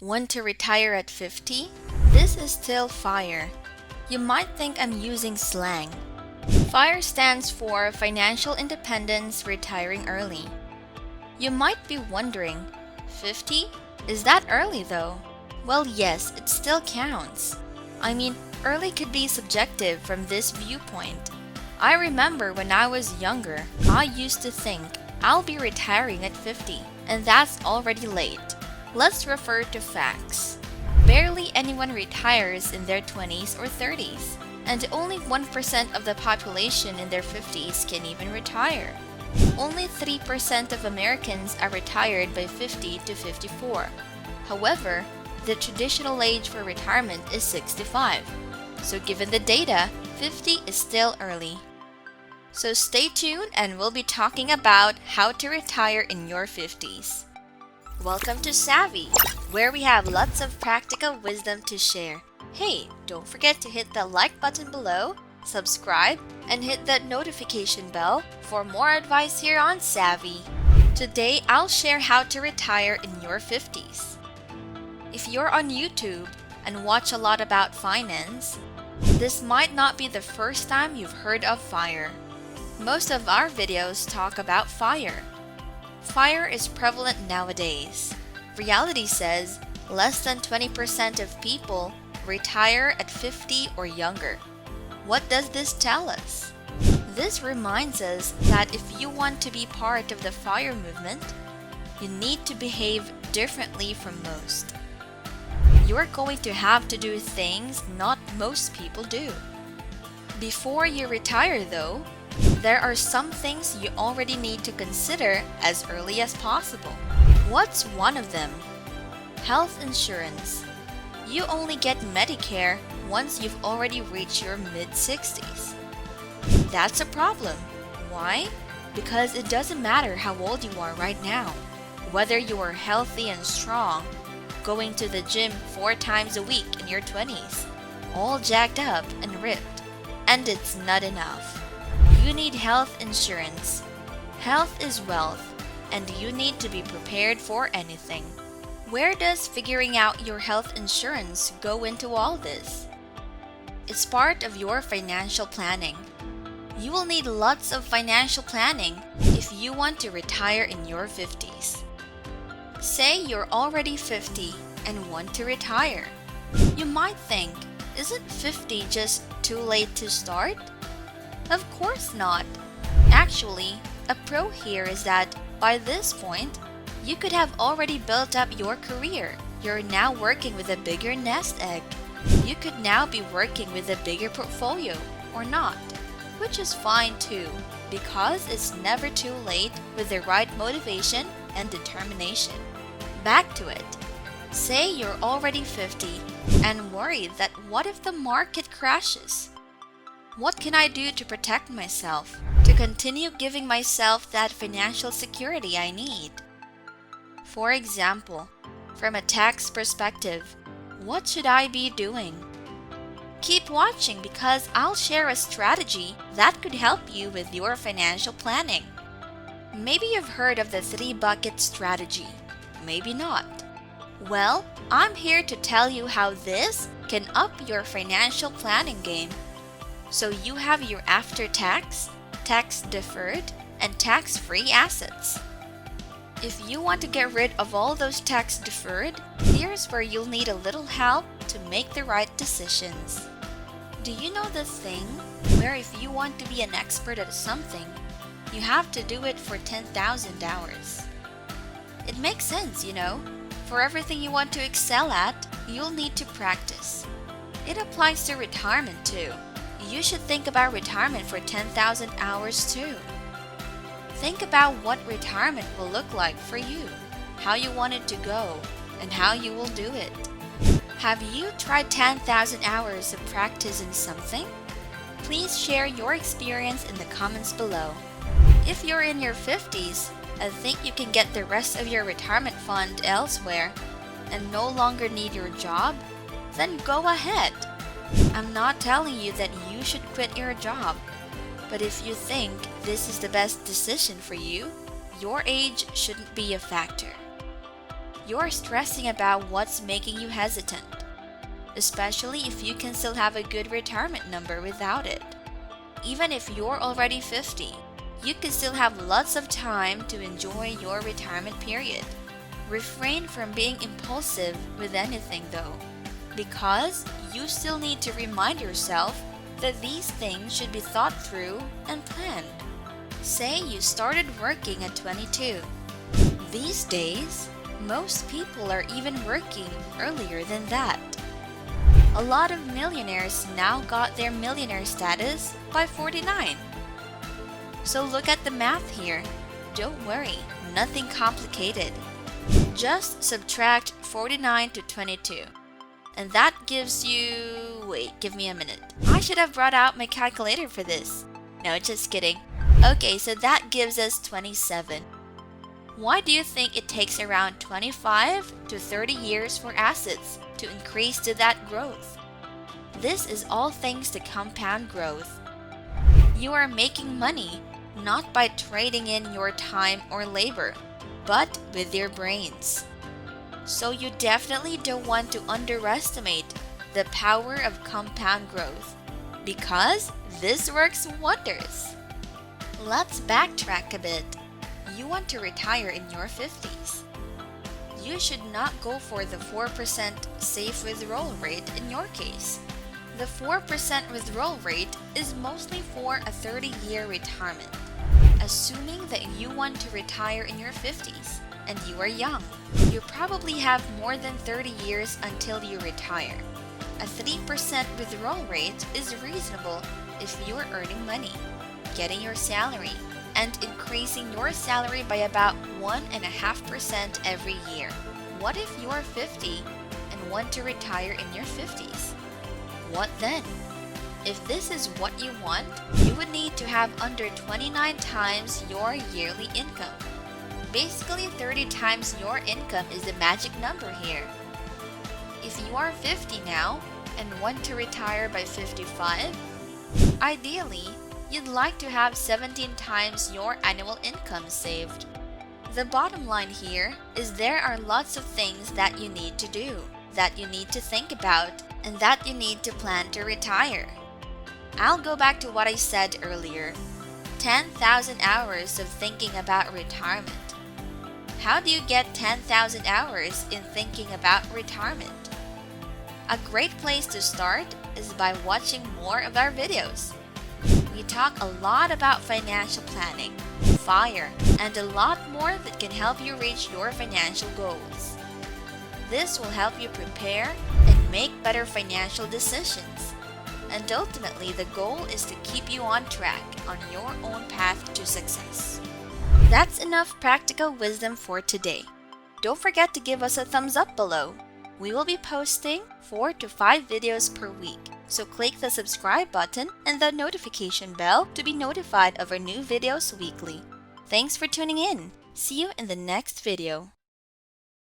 Want to retire at 50? This is still FIRE. You might think I'm using slang. FIRE stands for Financial Independence Retiring Early. You might be wondering, 50? Is that early though? Well, yes, it still counts. I mean, early could be subjective from this viewpoint. I remember when I was younger, I used to think I'll be retiring at 50, and that's already late. Let's refer to facts. Barely anyone retires in their 20s or 30s, and only 1% of the population in their 50s can even retire. Only 3% of Americans are retired by 50 to 54. However, the traditional age for retirement is 65. So given the data, 50 is still early. So stay tuned and we'll be talking about how to retire in your 50s. Welcome to Savvy, where we have lots of practical wisdom to share. Hey, don't forget to hit the like button below, subscribe, and hit that notification bell for more advice here on Savvy. Today, I'll share how to retire in your 50s. If you're on YouTube and watch a lot about finance, this might not be the first time you've heard of FIRE. Most of our videos talk about FIRE. FIRE is prevalent nowadays. Reality says less than 20% of people retire at 50 or younger. What does this tell us? This reminds us that if you want to be part of the FIRE movement, you need to behave differently from most. You're going to have to do things not most people do. Before you retire though, there are some things you already need to consider as early as possible. What's one of them? Health insurance. You only get Medicare once you've already reached your mid-60s. That's a problem. Why? Because it doesn't matter how old you are right now. Whether you are healthy and strong, going to the gym 4 times a week in your 20s, all jacked up and ripped, and it's not enough. You need health insurance. Health is wealth, and you need to be prepared for anything. Where does figuring out your health insurance go into all this? It's part of your financial planning. You will need lots of financial planning if you want to retire in your 50s. Say you're already 50 and want to retire. You might think, isn't 50 just too late to start? Of course not. Actually, a pro here is that by this point, you could have already built up your career. You're now working with a bigger nest egg. You could now be working with a bigger portfolio, or not, which is fine too, because it's never too late with the right motivation and determination. Back to it. Say you're already 50 and worried that what if the market crashes? What can I do to protect myself, to continue giving myself that financial security I need? For example, from a tax perspective, what should I be doing? Keep watching because I'll share a strategy that could help you with your financial planning. Maybe you've heard of the 3-bucket strategy. Maybe not. Well, I'm here to tell you how this can up your financial planning game. So you have your after-tax, tax-deferred, and tax-free assets. If you want to get rid of all those tax-deferred, here's where you'll need a little help to make the right decisions. Do you know the thing where if you want to be an expert at something, you have to do it for 10,000 hours? It makes sense, you know. For everything you want to excel at, you'll need to practice. It applies to retirement too. You should think about retirement for 10,000 hours too. Think about what retirement will look like for you, how you want it to go, and how you will do it. Have you tried 10,000 hours of practice in something? Please share your experience in the comments below. If you're in your 50s and think you can get the rest of your retirement fund elsewhere and no longer need your job, then go ahead. I'm not telling you that you should quit your job, but if you think this is the best decision for you, your age shouldn't be a factor. you're stressing about what's making you hesitant, especially if you can still have a good retirement number without it. Even if you're already 50, you can still have lots of time to enjoy your retirement period. Refrain from being impulsive with anything though, because you still need to remind yourself that these things should be thought through and planned. Say you started working at 22. These days, most people are even working earlier than that. A lot of millionaires now got their millionaire status by 49. So look at the math here. Don't worry, nothing complicated. Just subtract 49 to 22. And that gives you... wait, give me a minute. I should have brought out my calculator for this. No, just kidding. Okay, so that gives us 27. Why do you think it takes around 25 to 30 years for assets to increase to that growth? This is all thanks to compound growth. You are making money not by trading in your time or labor, but with your brains. So you definitely don't want to underestimate the power of compound growth, because this works wonders. Let's backtrack a bit. You want to retire in your 50s. You should not go for the 4% safe withdrawal rate in your case. The 4% withdrawal rate is mostly for a 30-year retirement, assuming that you want to retire in your 50s and you are young. You probably have more than 30 years until you retire. A 3% withdrawal rate is reasonable if you are earning money, getting your salary, and increasing your salary by about 1.5% every year. What if you are 50 and want to retire in your 50s? What then? If this is what you want, you would need to have under 29 times your yearly income. Basically, 30 times your income is the magic number here. If you are 50 now and want to retire by 55, ideally, you'd like to have 17 times your annual income saved. The bottom line here is there are lots of things that you need to do, that you need to think about, and that you need to plan to retire. I'll go back to what I said earlier. 10,000 hours of thinking about retirement. How do you get 10,000 hours in thinking about retirement? A great place to start is by watching more of our videos. We talk a lot about financial planning, FIRE, and a lot more that can help you reach your financial goals. This will help you prepare and make better financial decisions. And ultimately, the goal is to keep you on track on your own path to success. That's enough practical wisdom for today. Don't forget to give us a thumbs up below. We will be posting 4 to 5 videos per week, so click the subscribe button and the notification bell to be notified of our new videos weekly. Thanks for tuning in. See you in the next video.